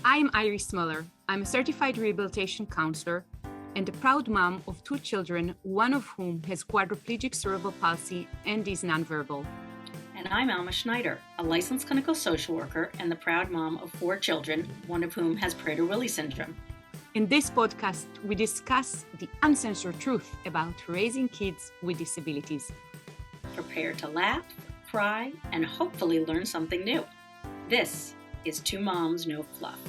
I'm Iris Muller. I'm a certified rehabilitation counselor and a proud mom of 2 children, one of whom has quadriplegic cerebral palsy and is nonverbal. And I'm Alma Schneider, a licensed clinical social worker and the proud mom of 4 children, one of whom has Prader-Willi syndrome. In this podcast, we discuss the uncensored truth about raising kids with disabilities. Prepare to laugh, cry, and hopefully learn something new. This is Two Moms, No Fluff.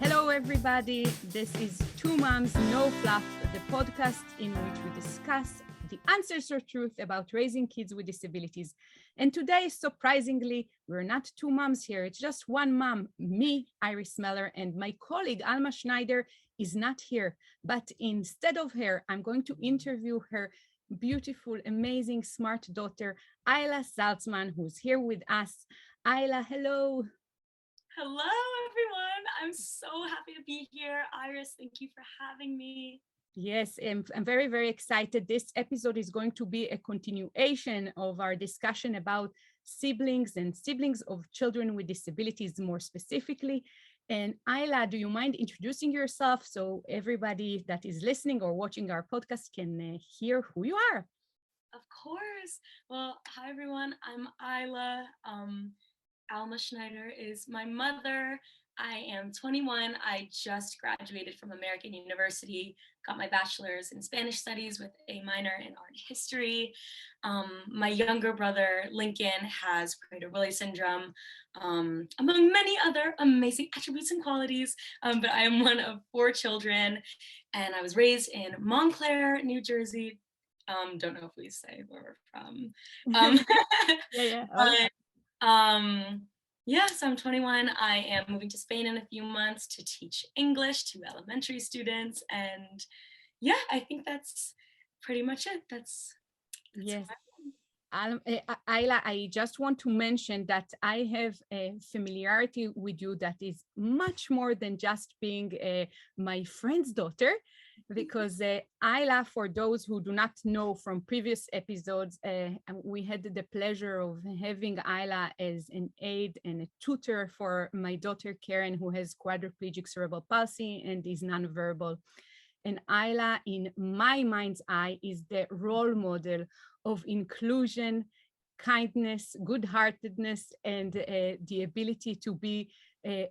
Hello, everybody. This is Two Moms, No Fluff, the podcast in which we discuss the uncensored truth about raising kids with disabilities. And today, surprisingly, we're not 2 moms here. It's just one mom, me, Iris Muller, and my colleague, Alma Schneider, is not here. But instead of her, I'm going to interview her beautiful, amazing, smart daughter, Ilah Saltzman, who's here with us. Ilah, hello. Hello, everyone. I'm so happy to be here. Iris, thank you for having me. Yes, I'm very, very excited. This episode is going to be a continuation of our discussion about siblings and siblings of children with disabilities more specifically. And Ilah, do you mind introducing yourself so everybody that is listening or watching our podcast can hear who you are? Of course. Well, hi, everyone. I'm Ilah. Alma Schneider is my mother. I am 21. I just graduated from American University, got my bachelor's in Spanish studies with a minor in art history. My younger brother, Lincoln, has Prader-Willi syndrome, among many other amazing attributes and qualities, but I am one of 4 children, and I was raised in Montclair, New Jersey. Don't know if we say where we're from. Yeah. So I'm 21. I am moving to Spain in a few months to teach English to elementary students. And yeah, I think that's pretty much it. That's yes. Ilah, I just want to mention that I have a familiarity with you that is much more than just being my friend's daughter, because Ilah, for those who do not know from previous episodes, we had the pleasure of having Ilah as an aide and a tutor for my daughter Karen, who has quadriplegic cerebral palsy and is nonverbal. And Ilah, in my mind's eye, is the role model of inclusion, kindness, good-heartedness, and the ability to be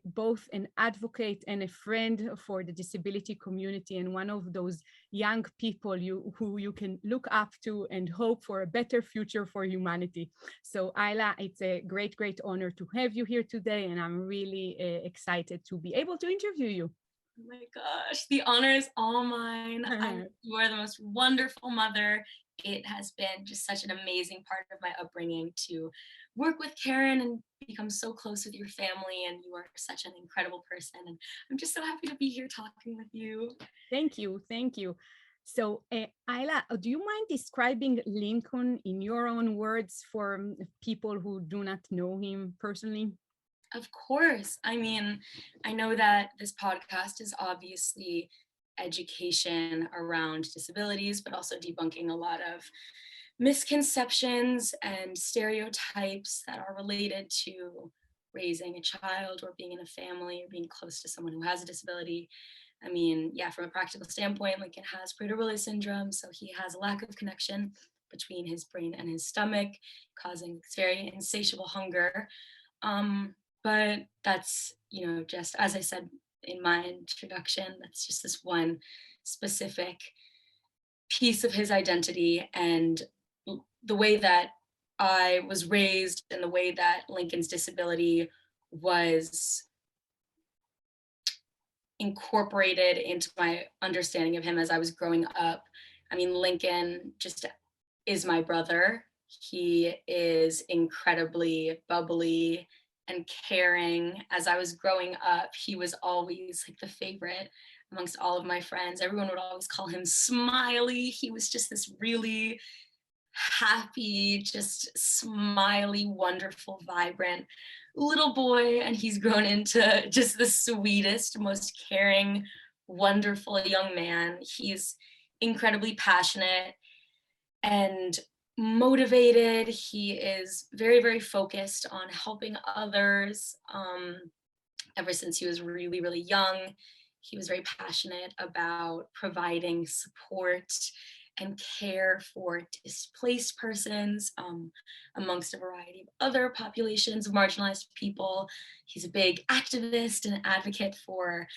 both an advocate and a friend for the disability community, and one of those young people who you can look up to and hope for a better future for humanity. So Ilah, it's a great, great honor to have you here today, and I'm really excited to be able to interview you. Oh my gosh, the honor is all mine. You are the most wonderful mother. It has been just such an amazing part of my upbringing to work with Karen and become so close with your family, and you are such an incredible person, and I'm just so happy to be here talking with you. Thank you. So Ilah, do you mind describing Lincoln in your own words for people who do not know him personally? Of course. I mean, I know that this podcast is obviously education around disabilities, but also debunking a lot of misconceptions and stereotypes that are related to raising a child or being in a family or being close to someone who has a disability. I mean, yeah, from a practical standpoint, Lincoln has Prader-Willi syndrome, so he has a lack of connection between his brain and his stomach, causing this very insatiable hunger. But that's, just as I said in my introduction, that's just this one specific piece of his identity, and the way that I was raised and the way that Lincoln's disability was incorporated into my understanding of him as I was growing up. I mean, Lincoln just is my brother. He is incredibly bubbly and caring. As I was growing up, he was always like the favorite amongst all of my friends. Everyone would always call him Smiley. He was just this really happy, just smiley, wonderful, vibrant little boy. And he's grown into just the sweetest, most caring, wonderful young man. He's incredibly passionate and motivated. He is very, very focused on helping others. Ever since he was really, really young, he was very passionate about providing support and care for displaced persons, amongst a variety of other populations of marginalized people. He's a big activist and advocate for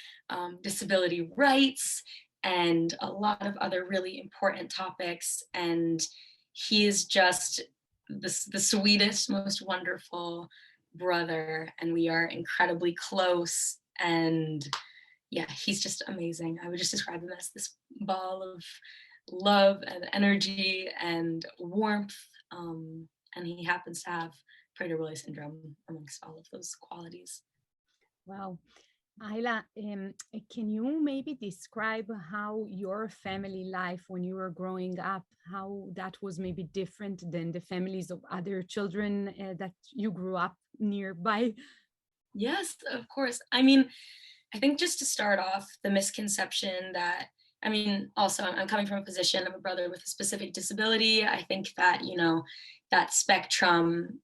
disability rights and a lot of other really important topics. And he is just the sweetest, most wonderful brother, and we are incredibly close. And yeah, he's just amazing. I would just describe him as this ball of love and energy and warmth. And he happens to have Prader-Willi syndrome amongst all of those qualities. Wow. Ilah, can you maybe describe how your family life when you were growing up, how that was maybe different than the families of other children that you grew up nearby? Yes, of course. I mean, I think just to start off, the misconception that, I mean, also I'm coming from a position of a brother with a specific disability. I think that, that spectrum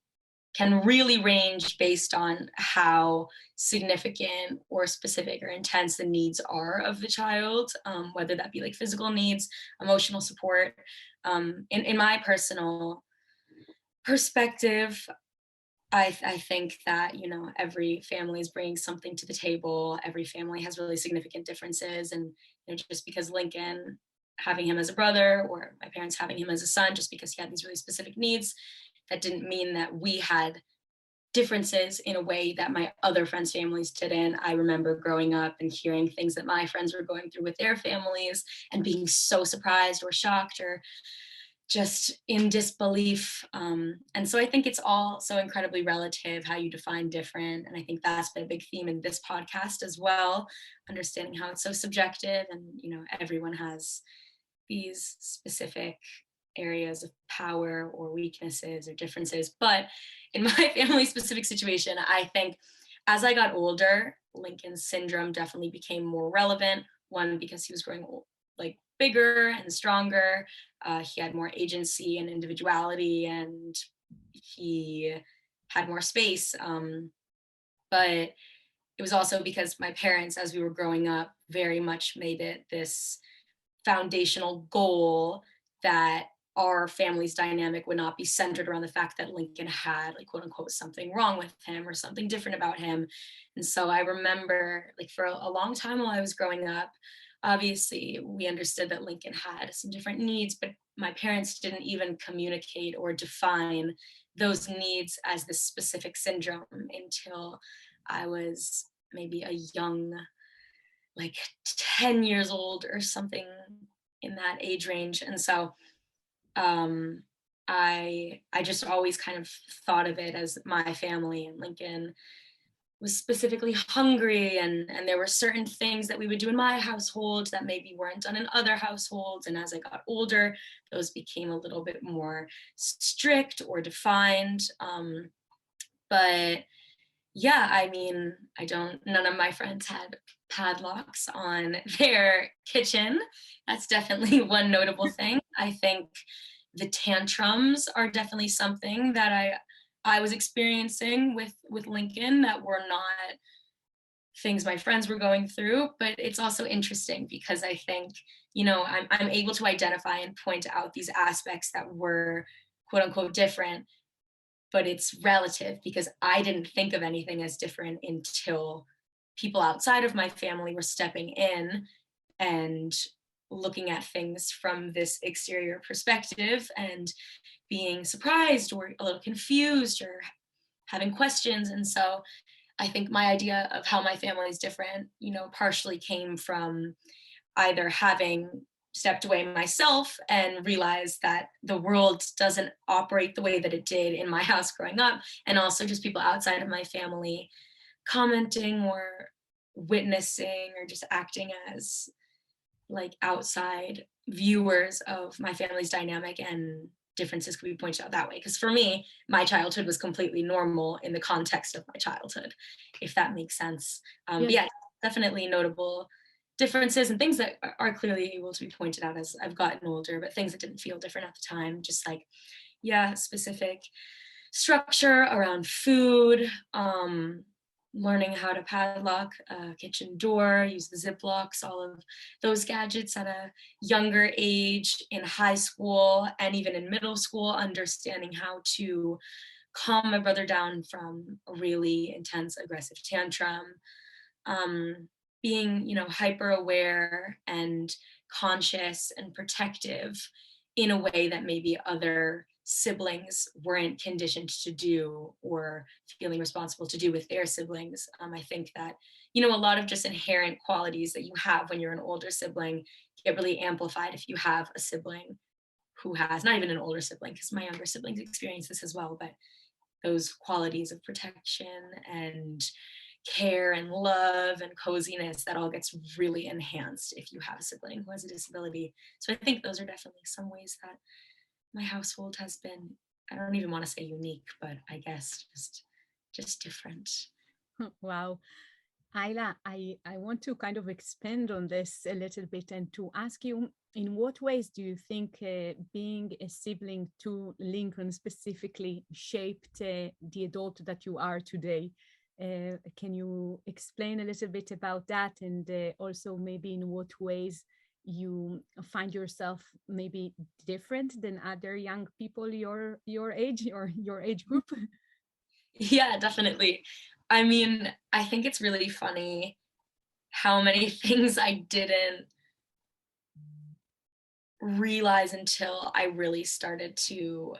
can really range based on how significant or specific or intense the needs are of the child, whether that be like physical needs, emotional support. In my personal perspective, I think that, every family is bringing something to the table. Every family has really significant differences. And just because Lincoln, having him as a brother, or my parents having him as a son, just because he had these really specific needs, that didn't mean that we had differences in a way that my other friends' families didn't. I remember growing up and hearing things that my friends were going through with their families and being so surprised or shocked or just in disbelief. And so I think it's all so incredibly relative how you define different. And I think that's been a big theme in this podcast as well, understanding how it's so subjective and, everyone has these specific areas of power or weaknesses or differences. But in my family specific situation, I think as I got older, Lincoln's syndrome definitely became more relevant. One, because he was growing like bigger and stronger. He had more agency and individuality, and he had more space. But it was also because my parents, as we were growing up, very much made it this foundational goal that our family's dynamic would not be centered around the fact that Lincoln had, like, quote unquote, something wrong with him or something different about him. And so I remember, like, for a long time while I was growing up, obviously we understood that Lincoln had some different needs, but my parents didn't even communicate or define those needs as this specific syndrome until I was maybe a young, like 10 years old or something in that age range. And so I just always kind of thought of it as my family, and Lincoln was specifically hungry, and there were certain things that we would do in my household that maybe weren't done in other households. And as I got older, those became a little bit more strict or defined. But yeah, I mean, none of my friends had padlocks on their kitchen. That's definitely one notable thing. I think the tantrums are definitely something that I was experiencing with Lincoln that were not things my friends were going through. But it's also interesting because I think, I'm able to identify and point out these aspects that were, quote unquote, different, but it's relative because I didn't think of anything as different until people outside of my family were stepping in and looking at things from this exterior perspective and being surprised or a little confused or having questions. And so I think my idea of how my family is different, partially came from either having stepped away myself and realized that the world doesn't operate the way that it did in my house growing up, and also just people outside of my family commenting or witnessing or just acting as like outside viewers of my family's dynamic, and differences could be pointed out that way. Because for me, my childhood was completely normal in the context of my childhood, if that makes sense. But yeah, definitely notable differences and things that are clearly able to be pointed out as I've gotten older, but things that didn't feel different at the time, just like yeah, specific structure around food, learning how to padlock a kitchen door, use the Ziplocs, all of those gadgets at a younger age in high school and even in middle school, understanding how to calm my brother down from a really intense aggressive tantrum, um, being, hyper aware and conscious and protective in a way that maybe other siblings weren't conditioned to do or feeling responsible to do with their siblings. I think that, a lot of just inherent qualities that you have when you're an older sibling get really amplified if you have a sibling who has not even an older sibling, because my younger siblings experience this as well, but those qualities of protection and care and love and coziness that all gets really enhanced if you have a sibling who has a disability. So I think those are definitely some ways that my household has been, I don't even want to say unique, but I guess just different. Wow. Ayla, I want to kind of expand on this a little bit and to ask you, in what ways do you think being a sibling to Lincoln specifically shaped the adult that you are today? Can you explain a little bit about that, and also maybe in what ways you find yourself maybe different than other young people your age or your age group? Yeah, definitely. I mean, I think it's really funny how many things I didn't realize until I really started to,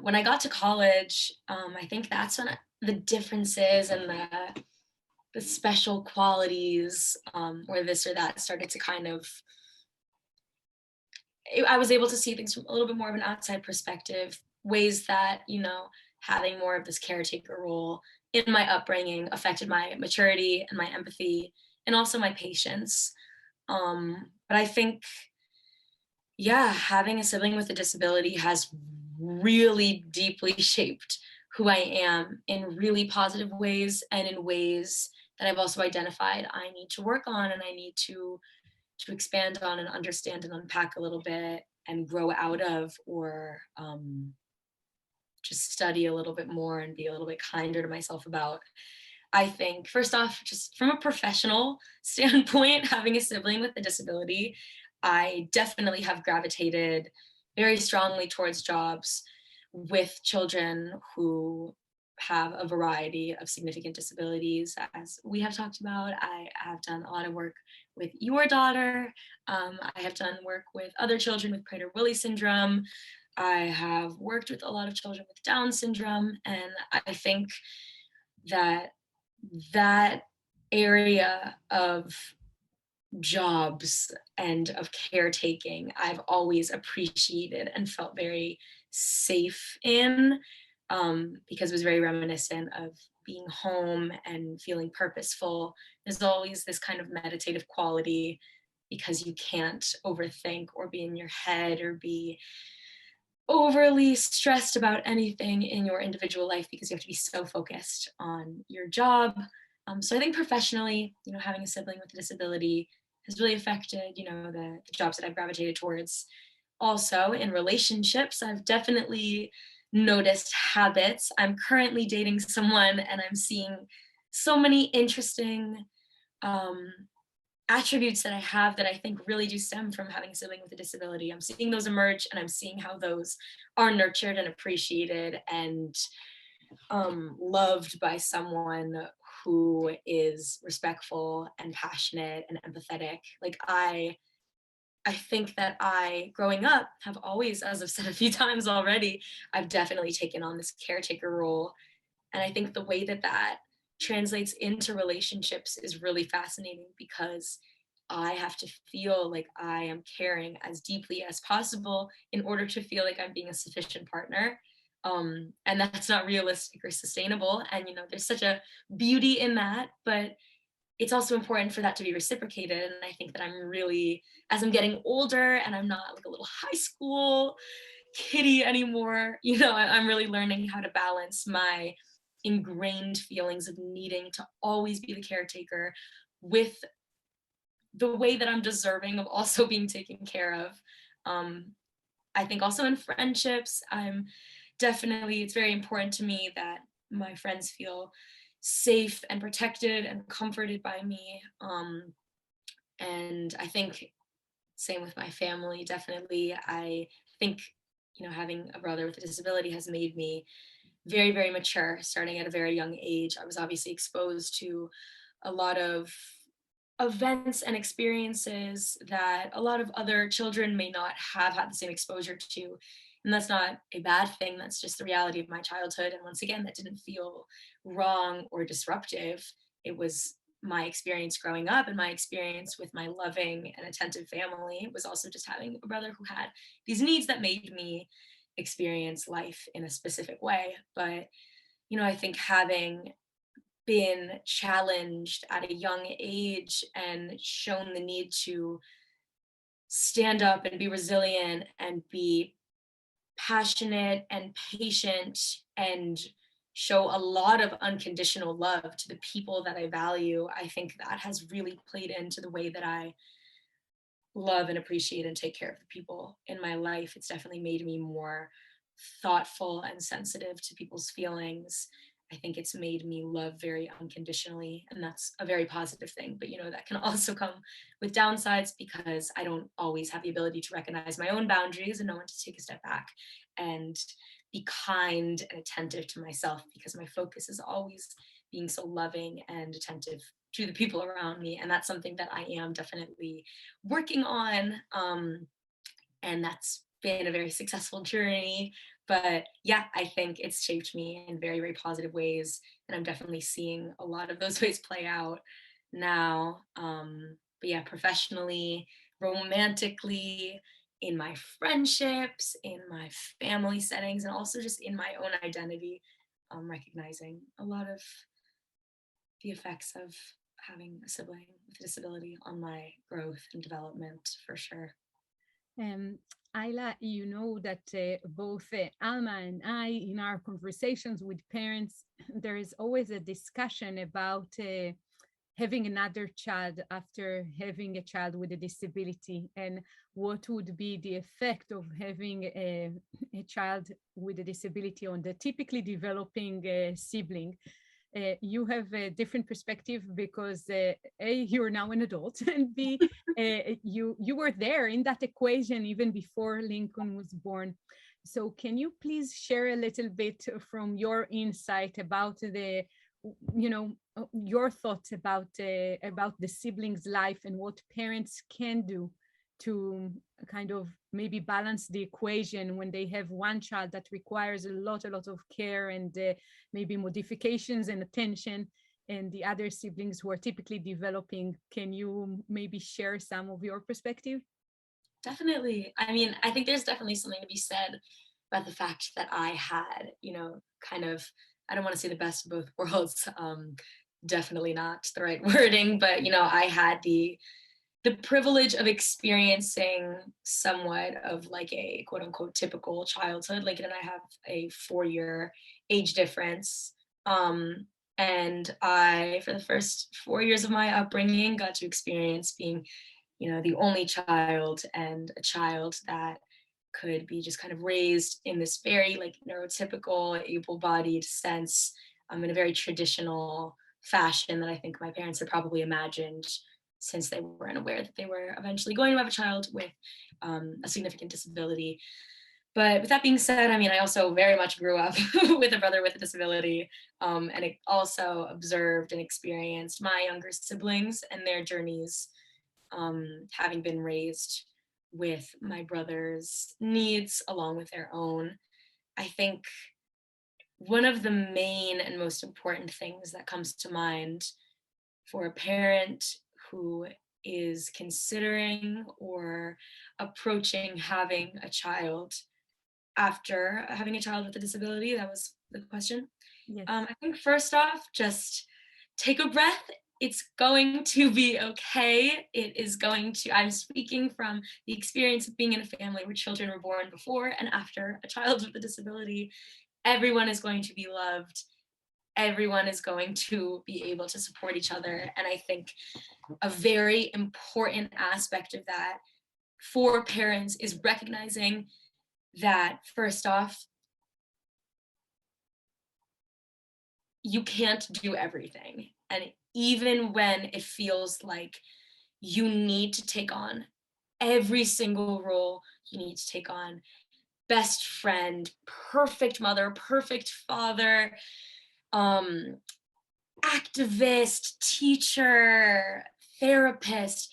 when I got to college, I think that's when the differences and the special qualities, or this or that started to kind of, I was able to see things from a little bit more of an outside perspective, ways that, having more of this caretaker role in my upbringing affected my maturity and my empathy and also my patience. But I think, yeah, having a sibling with a disability has really deeply shaped who I am in really positive ways and in ways that I've also identified I need to work on and I need to expand on and understand and unpack a little bit and grow out of, or just study a little bit more and be a little bit kinder to myself about. I think, first off, just from a professional standpoint, having a sibling with a disability, I definitely have gravitated very strongly towards jobs with children who have a variety of significant disabilities. As we have talked about, I have done a lot of work with your daughter. I have done work with other children with Prader-Willi syndrome. I have worked with a lot of children with Down syndrome, and I think that that area of jobs and of caretaking I've always appreciated and felt very safe in, because it was very reminiscent of being home and feeling purposeful. There's always this kind of meditative quality because you can't overthink or be in your head or be overly stressed about anything in your individual life because you have to be so focused on your job. So I think professionally, having a sibling with a disability has really affected, the jobs that I've gravitated towards. Also, in relationships, I've definitely noticed habits. I'm currently dating someone and I'm seeing so many interesting um, attributes that I have that I think really do stem from having a sibling with a disability. I'm seeing those emerge and I'm seeing how those are nurtured and appreciated and loved by someone who is respectful and passionate and empathetic. Like I think that I, growing up, have always, as I've said a few times already, I've definitely taken on this caretaker role. And I think the way that that translates into relationships is really fascinating because I have to feel like I am caring as deeply as possible in order to feel like I'm being a sufficient partner. And that's not realistic or sustainable. And, there's such a beauty in that, but it's also important for that to be reciprocated. And I think that I'm really, as I'm getting older and I'm not like a little high school kiddie anymore, I'm really learning how to balance my ingrained feelings of needing to always be the caretaker with the way that I'm deserving of also being taken care of. I think also in friendships, it's very important to me that my friends feel safe and protected and comforted by me. And I think same with my family, definitely. I think, having a brother with a disability has made me very, very mature starting at a very young age. I was obviously exposed to a lot of events and experiences that a lot of other children may not have had the same exposure to. And that's not a bad thing. That's just the reality of my childhood. And once again, that didn't feel wrong or disruptive. It was my experience growing up, and my experience with my loving and attentive family. It was also just having a brother who had these needs that made me experience life in a specific way. But, I think having been challenged at a young age and shown the need to stand up and be resilient and be passionate and patient and show a lot of unconditional love to the people that I value, I think that has really played into the way that I love and appreciate and take care of the people in my life. It's definitely made me more thoughtful and sensitive to people's feelings. I think it's made me love very unconditionally, and that's a very positive thing. But that can also come with downsides because I don't always have the ability to recognize my own boundaries and know when to take a step back and be kind and attentive to myself, because my focus is always being so loving and attentive to the people around me. And that's something that I am definitely working on. And that's been a very successful journey. But yeah, I think it's shaped me in very, very positive ways. And I'm definitely seeing a lot of those ways play out now. But yeah, professionally, romantically, in my friendships, in my family settings, and also just in my own identity, recognizing a lot of the effects of having a sibling with a disability on my growth and development, for sure. Um, Ayla, you know that both Alma and I, in our conversations with parents, there is always a discussion about having another child after having a child with a disability, and what would be the effect of having a child with a disability on the typically developing sibling. You have a different perspective because A, you're now an adult, and B, you were there in that equation even before Lincoln was born. So can you please share a little bit from your insight about your thoughts about the siblings' life and what parents can do to kind of maybe balance the equation when they have one child that requires a lot of care and maybe modifications and attention, and the other siblings who are typically developing. Can you maybe share some of your perspective? Definitely. I mean, I think there's definitely something to be said about the fact that I had, kind of, I don't want to say the best of both worlds. Definitely not the right wording, but I had the privilege of experiencing somewhat of like a quote unquote typical childhood. Lincoln and I have a 4-year age difference. And I, for the first 4 years of my upbringing, got to experience being, the only child, and a child that could be just kind of raised in this very like neurotypical, able-bodied sense, in a very traditional fashion that I think my parents had probably imagined, since they weren't aware that they were eventually going to have a child with a significant disability. But with that being said, I mean, I also very much grew up with a brother with a disability, and it also observed and experienced my younger siblings and their journeys, having been raised with my brother's needs along with their own. I think one of the main and most important things that comes to mind for a parent who is considering or approaching having a child after having a child with a disability, that was the question. Yes. I think first off, just take a breath. It's going to be okay. It is going to, I'm speaking from the experience of being in a family where children were born before and after a child with a disability. Everyone is going to be loved. Everyone is going to be able to support each other. And I think a very important aspect of that for parents is recognizing that first off, you can't do everything. And even when it feels like you need to take on every single role, you need to take on best friend, perfect mother, perfect father, um, activist, teacher, therapist.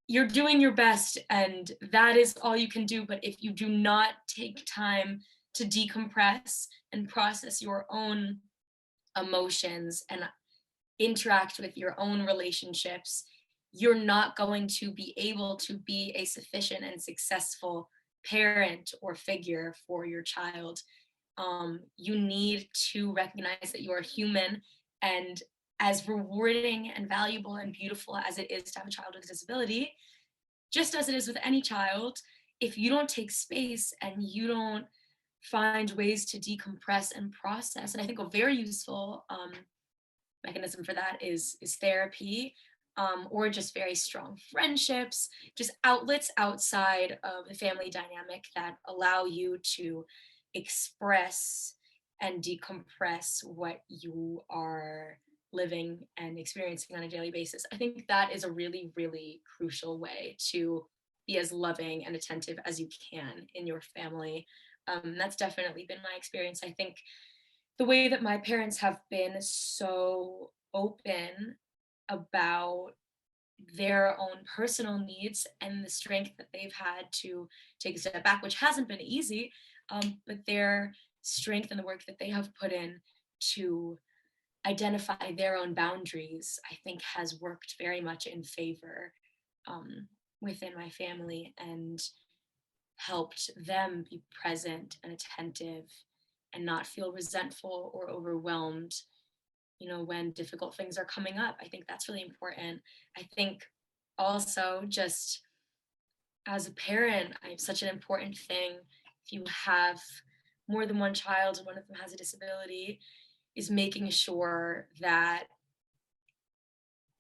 You're doing your best, and that is all you can do. But if you do not take time to decompress and process your own emotions and interact with your own relationships, you're not going to be able to be a sufficient and successful parent or figure for your child. You need to recognize that you are human, and as rewarding and valuable and beautiful as it is to have a child with a disability, just as it is with any child, if you don't take space and you don't find ways to decompress and process, and I think a very useful mechanism for that is therapy, or just very strong friendships, just outlets outside of the family dynamic that allow you to express and decompress what you are living and experiencing on a daily basis. I think that is a really, really crucial way to be as loving and attentive as you can in your family. That's definitely been my experience. I think the way that my parents have been so open about their own personal needs and the strength that they've had to take a step back, which hasn't been easy, but their strength and the work that they have put in to identify their own boundaries, I think has worked very much in favor within my family and helped them be present and attentive and not feel resentful or overwhelmed, when difficult things are coming up. I think that's really important. I think also, just as a parent, I have such an important thing, if you have more than one child and one of them has a disability, is making sure that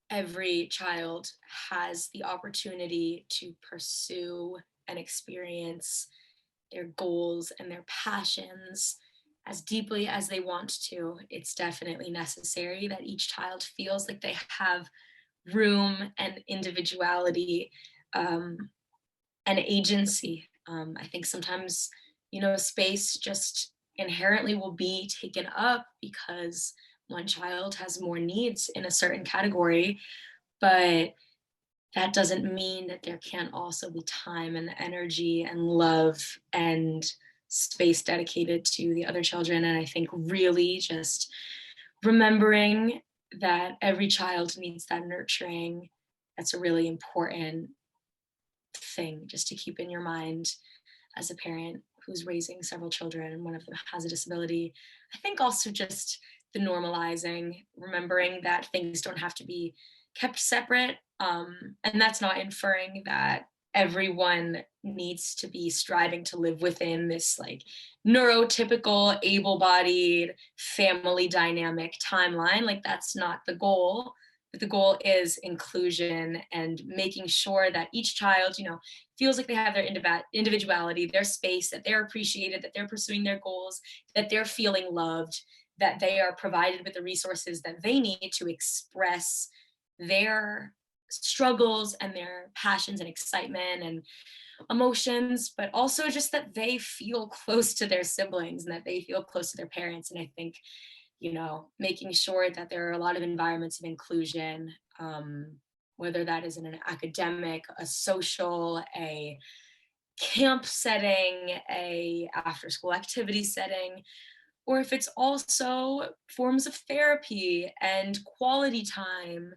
every child has the opportunity to pursue and experience their goals and their passions as deeply as they want to. It's definitely necessary that each child feels like they have room and individuality, and agency. I think sometimes, space just inherently will be taken up because one child has more needs in a certain category, but that doesn't mean that there can't also be time and energy and love and space dedicated to the other children. And I think really just remembering that every child needs that nurturing, that's a really important thing just to keep in your mind as a parent who's raising several children and one of them has a disability. I think also just the normalizing, remembering that things don't have to be kept separate. And that's not inferring that everyone needs to be striving to live within this like neurotypical, able-bodied family dynamic timeline. Like that's not the goal. But the goal is inclusion and making sure that each child, feels like they have their individuality, their space, that they're appreciated, that they're pursuing their goals, that they're feeling loved, that they are provided with the resources that they need to express their struggles and their passions and excitement and emotions, but also just that they feel close to their siblings and that they feel close to their parents. And I think, making sure that there are a lot of environments of inclusion, whether that is in an academic, a social, a camp setting, a after school activity setting, or if it's also forms of therapy and quality time.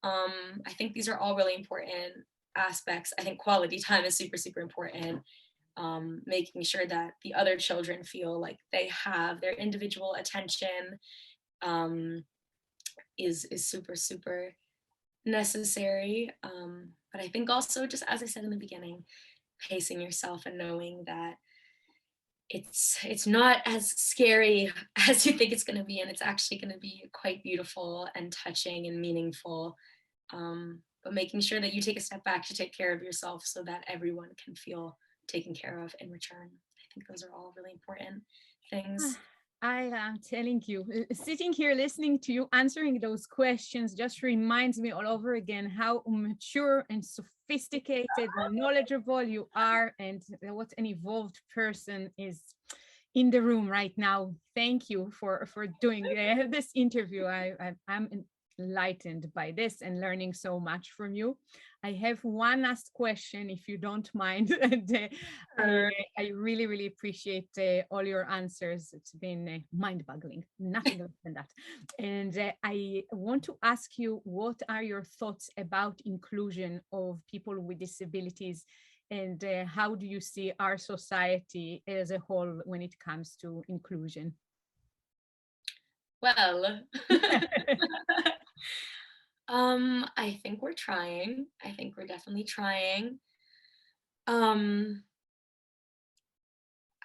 I think these are all really important aspects. I think quality time is super, super important. Making sure that the other children feel like they have their individual attention, is super, super necessary. But I think also, just as I said in the beginning, pacing yourself and knowing that it's not as scary as you think it's going to be, and it's actually going to be quite beautiful and touching and meaningful. But making sure that you take a step back to take care of yourself so that everyone can feel taken care of in return. think those are all really important things. I am telling you, sitting here listening to you answering those questions just reminds me all over again how mature and sophisticated and knowledgeable you are, and what an evolved person is in the room right now. Thank you for doing this interview. I'm enlightened by this and learning so much from you. I have one last question, if you don't mind. And, I really, really appreciate all your answers. It's been mind-boggling, nothing less than that. And I want to ask you, what are your thoughts about inclusion of people with disabilities, and how do you see our society as a whole when it comes to inclusion? Well, I think we're trying. I think we're definitely trying. Um,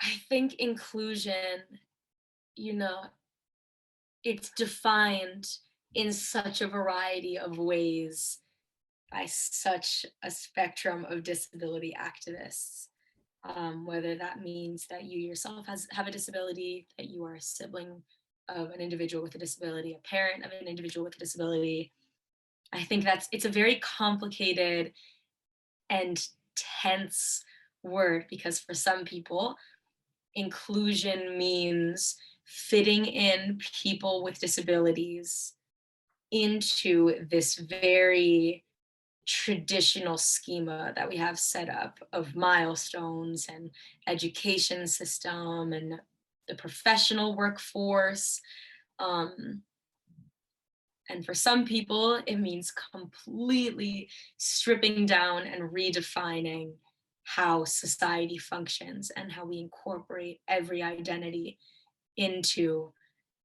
I think inclusion, you know, it's defined in such a variety of ways by such a spectrum of disability activists. Whether that means that you yourself have a disability, that you are a sibling of an individual with a disability, a parent of an individual with a disability. I think it's a very complicated and tense word, because for some people, inclusion means fitting in people with disabilities into this very traditional schema that we have set up of milestones and education system and the professional workforce. Um, and for some people, it means completely stripping down and redefining how society functions and how we incorporate every identity into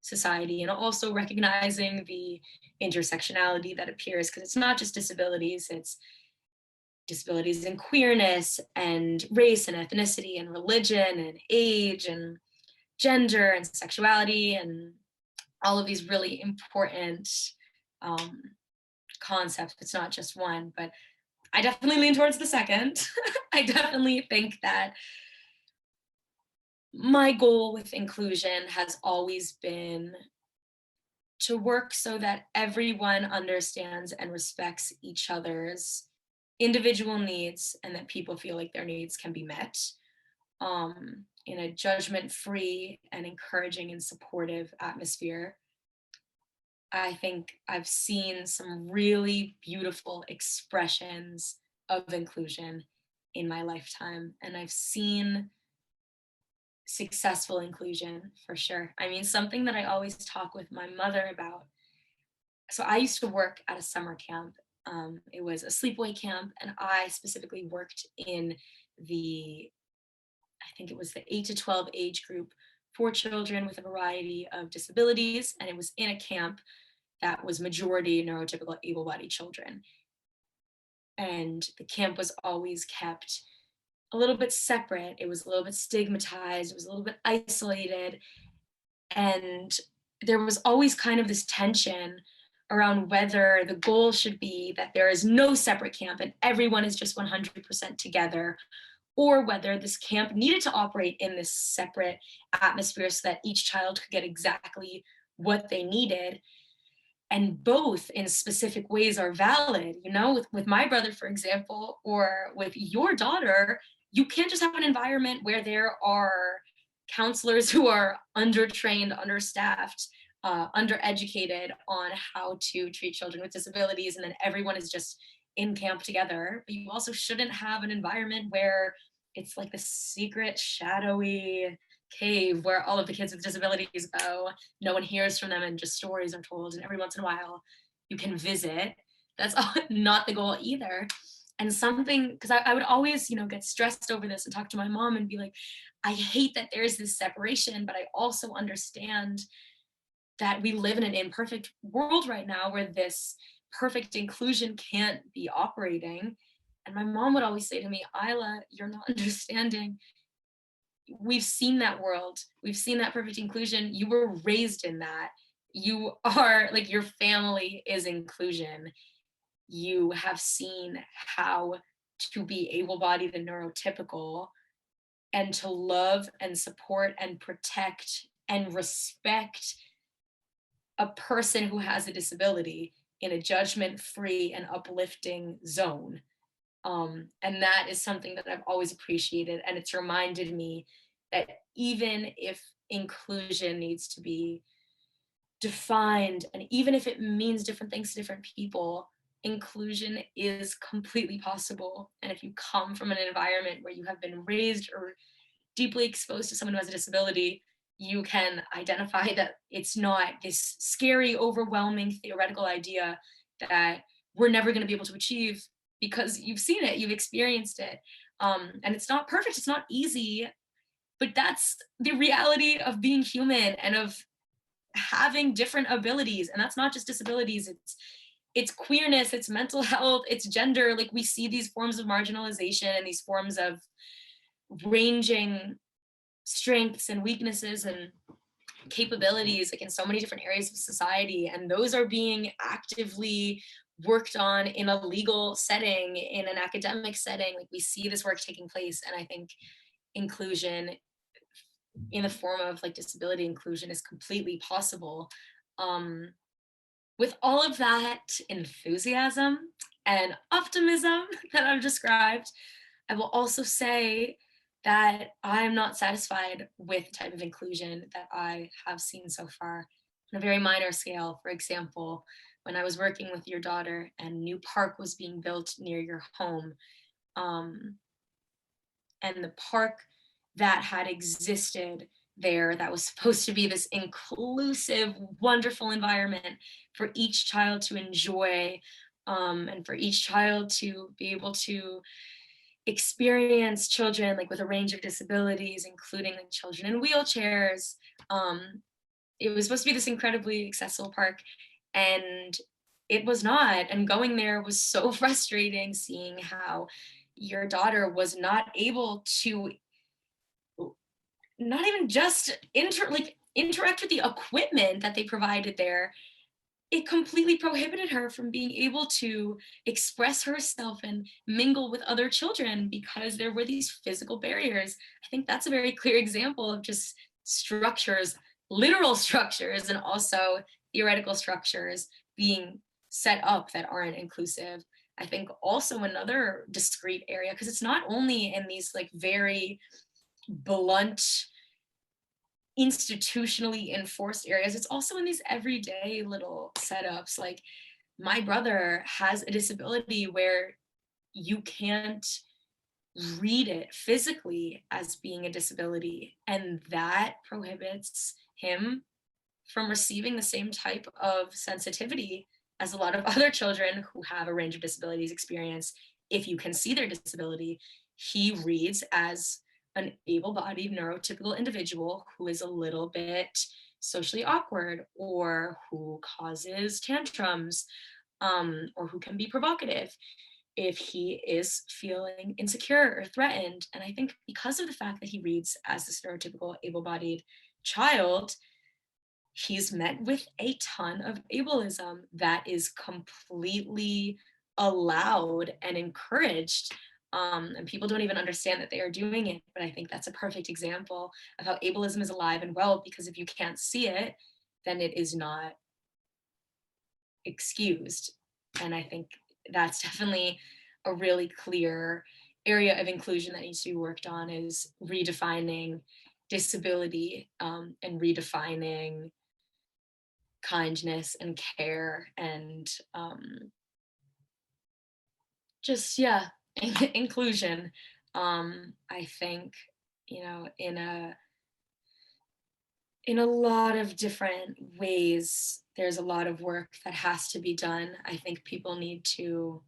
society, and also recognizing the intersectionality that appears, because it's not just disabilities, it's disabilities in queerness and race and ethnicity and religion and age and gender and sexuality and all of these really important concepts. It's not just one, but I definitely lean towards the second. I definitely think that my goal with inclusion has always been to work so that everyone understands and respects each other's individual needs, and that people feel like their needs can be met in a judgment-free and encouraging and supportive atmosphere. I think I've seen some really beautiful expressions of inclusion in my lifetime, and I've seen successful inclusion for sure. I mean, something that I always talk with my mother about. So I used to work at a summer camp. It was a sleepaway camp, and I specifically worked in I think it was the 8 to 12 age group for children with a variety of disabilities. And it was in a camp that was majority neurotypical able-bodied children. And the camp was always kept a little bit separate. It was a little bit stigmatized. It was a little bit isolated. And there was always kind of this tension around whether the goal should be that there is no separate camp and everyone is just 100% together, or whether this camp needed to operate in this separate atmosphere so that each child could get exactly what they needed. And both in specific ways are valid. You know, with my brother, for example, or with your daughter, you can't just have an environment where there are counselors who are undertrained, understaffed, undereducated on how to treat children with disabilities, and then everyone is just in camp together. But you also shouldn't have an environment where it's like the secret, shadowy cave where all of the kids with disabilities go. No one hears from them, and just stories are told, and every once in a while you can visit. That's not the goal either. And something, because I would always, get stressed over this and talk to my mom and be like, I hate that there's this separation, but I also understand that we live in an imperfect world right now where this perfect inclusion can't be operating. And my mom would always say to me, Ilah, you're not understanding. We've seen that world. We've seen that perfect inclusion. You were raised in that. You are, like, your family is inclusion. You have seen how to be able-bodied and neurotypical and to love and support and protect and respect a person who has a disability in a judgment-free and uplifting zone. And that is something that I've always appreciated. And it's reminded me that even if inclusion needs to be defined, and even if it means different things to different people, inclusion is completely possible. And if you come from an environment where you have been raised or deeply exposed to someone who has a disability, you can identify that it's not this scary, overwhelming theoretical idea that we're never going to be able to achieve, because you've seen it, you've experienced it. And it's not perfect, it's not easy, but that's the reality of being human and of having different abilities. And that's not just disabilities, it's queerness, it's mental health, it's gender. Like, we see these forms of marginalization and these forms of ranging strengths and weaknesses and capabilities, like, in so many different areas of society, and those are being actively worked on in a legal setting, in an academic setting. Like, we see this work taking place, and I think inclusion in the form of like disability inclusion is completely possible. With all of that enthusiasm and optimism that I've described, I will also say that I'm not satisfied with the type of inclusion that I have seen so far. On a very minor scale, for example, when I was working with your daughter and new park was being built near your home, and the park that had existed there, that was supposed to be this inclusive, wonderful environment for each child to enjoy, and for each child to be able to experience children like with a range of disabilities, including like children in wheelchairs. It was supposed to be this incredibly accessible park, and it was not. And going there was so frustrating, seeing how your daughter was not able to, not even just interact with the equipment that they provided there. It completely prohibited her from being able to express herself and mingle with other children because there were these physical barriers. I think that's a very clear example of just structures, literal structures, and also theoretical structures being set up that aren't inclusive. I think also another discrete area, because it's not only in these like very blunt, institutionally enforced areas, it's also in these everyday little setups. Like, my brother has a disability where you can't read it physically as being a disability, and that prohibits him from receiving the same type of sensitivity as a lot of other children who have a range of disabilities experience. If you can see their disability, he reads as an able-bodied neurotypical individual who is a little bit socially awkward, or who causes tantrums, or who can be provocative if he is feeling insecure or threatened. And I think because of the fact that he reads as this neurotypical able-bodied child, he's met with a ton of ableism that is completely allowed and encouraged. And people don't even understand that they are doing it. But I think that's a perfect example of how ableism is alive and well, because if you can't see it, then it is not excused. And I think that's definitely a really clear area of inclusion that needs to be worked on, is redefining disability, and redefining kindness and care, and just, yeah, inclusion. I think, in a lot of different ways, there's a lot of work that has to be done. I think people need to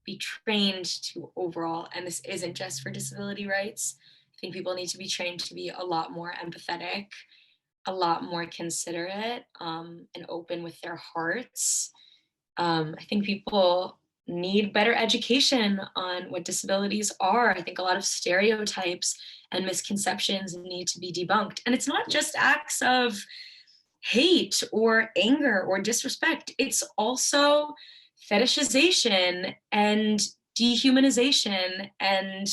be trained to overall, and this isn't just for disability rights, I think people need to be trained to be a lot more empathetic, a lot more considerate, and open with their hearts. I think people need better education on what disabilities are. I think a lot of stereotypes and misconceptions need to be debunked. And it's not just acts of hate or anger or disrespect, it's also fetishization and dehumanization and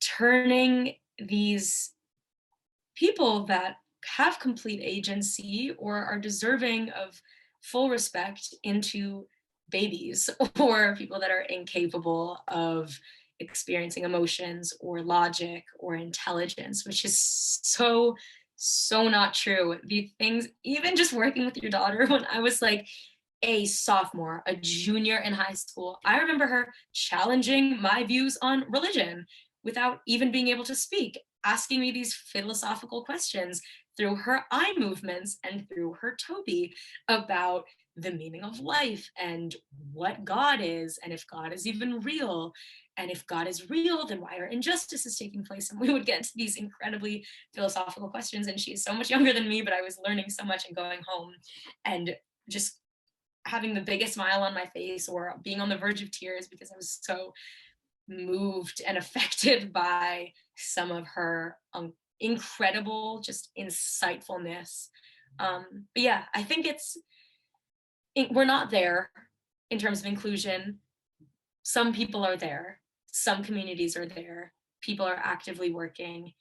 turning these people that have complete agency or are deserving of full respect into babies or people that are incapable of experiencing emotions or logic or intelligence, which is so not true. The things, even just working with your daughter, when I was like a sophomore, a junior in high school, I remember her challenging my views on religion without even being able to speak, asking me these philosophical questions through her eye movements and through her Toby about the meaning of life and what God is, and if God is even real. And if God is real, then why are injustices taking place? And we would get to these incredibly philosophical questions. And she is so much younger than me, but I was learning so much and going home and just having the biggest smile on my face or being on the verge of tears because I was so moved and affected by some of her incredible, just insightfulness. But yeah, I think we're not there in terms of inclusion. Some people are there. Some communities are there. People are actively working.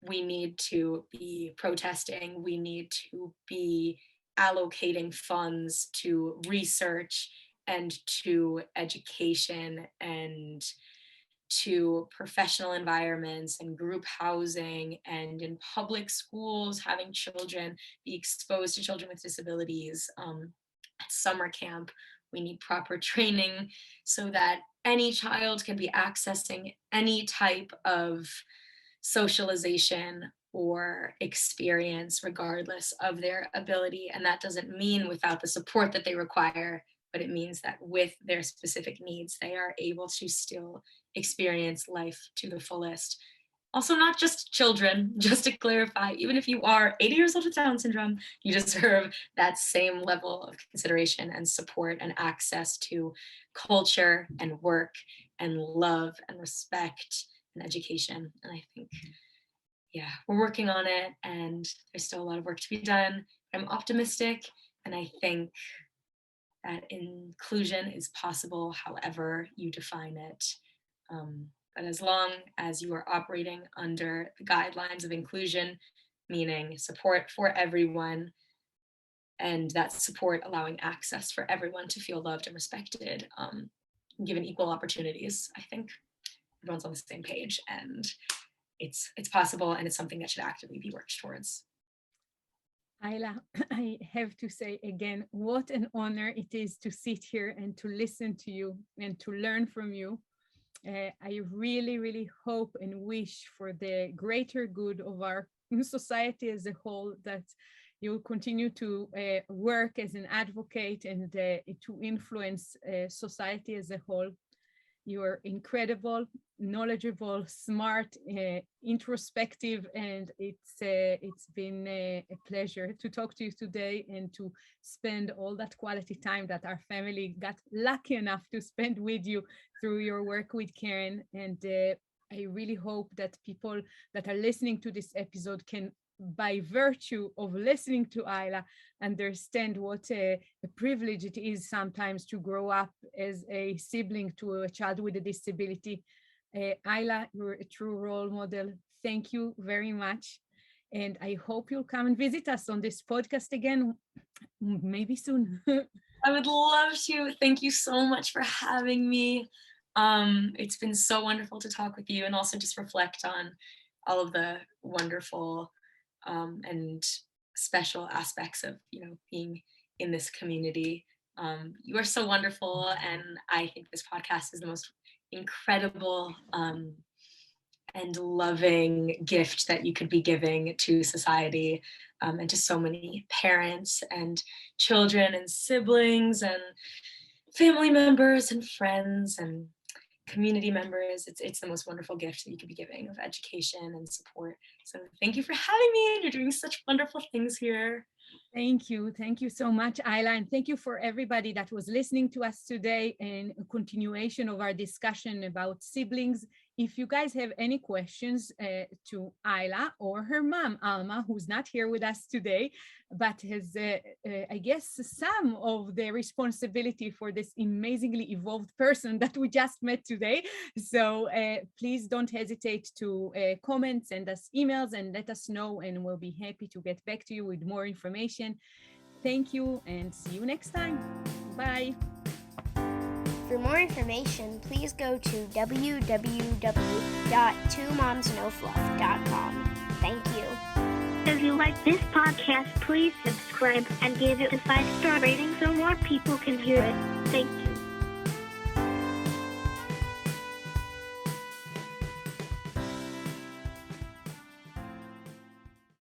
We need to be protesting. We need to be allocating funds to research and to education and to professional environments and group housing and in public schools, having children be exposed to children with disabilities. At summer camp, we need proper training so that any child can be accessing any type of socialization or experience regardless of their ability. And that doesn't mean without the support that they require, but it means that with their specific needs, they are able to still experience life to the fullest. Also, not just children, just to clarify, even if you are 80 years old with Down syndrome, you deserve that same level of consideration and support and access to culture and work and love and respect and education. And I think, yeah, we're working on it and there's still a lot of work to be done. I'm optimistic, and I think that inclusion is possible however you define it. But as long as you are operating under the guidelines of inclusion, meaning support for everyone, and that support allowing access for everyone to feel loved and respected, given equal opportunities, I think everyone's on the same page, and it's possible, and it's something that should actively be worked towards. Ilah, I have to say again, what an honor it is to sit here and to listen to you and to learn from you. I really, really hope and wish for the greater good of our society as a whole that you continue to work as an advocate and to influence society as a whole. You are incredible, knowledgeable, smart, introspective, and it's been a pleasure to talk to you today and to spend all that quality time that our family got lucky enough to spend with you through your work with Karen. And I really hope that people that are listening to this episode can, by virtue of listening to Ilah, understand what a privilege it is sometimes to grow up as a sibling to a child with a disability. Ilah, you're a true role model. Thank you very much. And I hope you'll come and visit us on this podcast again, maybe soon. I would love to. Thank you so much for having me. It's been so wonderful to talk with you and also just reflect on all of the wonderful and special aspects of, being in this community. You are so wonderful, and I think this podcast is the most incredible and loving gift that you could be giving to society and to so many parents and children and siblings and family members and friends and community members. It's the most wonderful gift that you could be giving of education and support. So thank you for having me. You're doing such wonderful things here. Thank you. Thank you so much, Ilah. And thank you for everybody that was listening to us today in a continuation of our discussion about siblings if you guys have any questions to Ilah or her mom, Alma, who's not here with us today, but has, I guess, some of the responsibility for this amazingly evolved person that we just met today. So please don't hesitate to comment, send us emails, and let us know, and we'll be happy to get back to you with more information. Thank you, and see you next time. Bye. For more information, please go to www.twomomsnofluff.com. Thank you. If you like this podcast, please subscribe and give it a 5-star rating so more people can hear it. Thank you.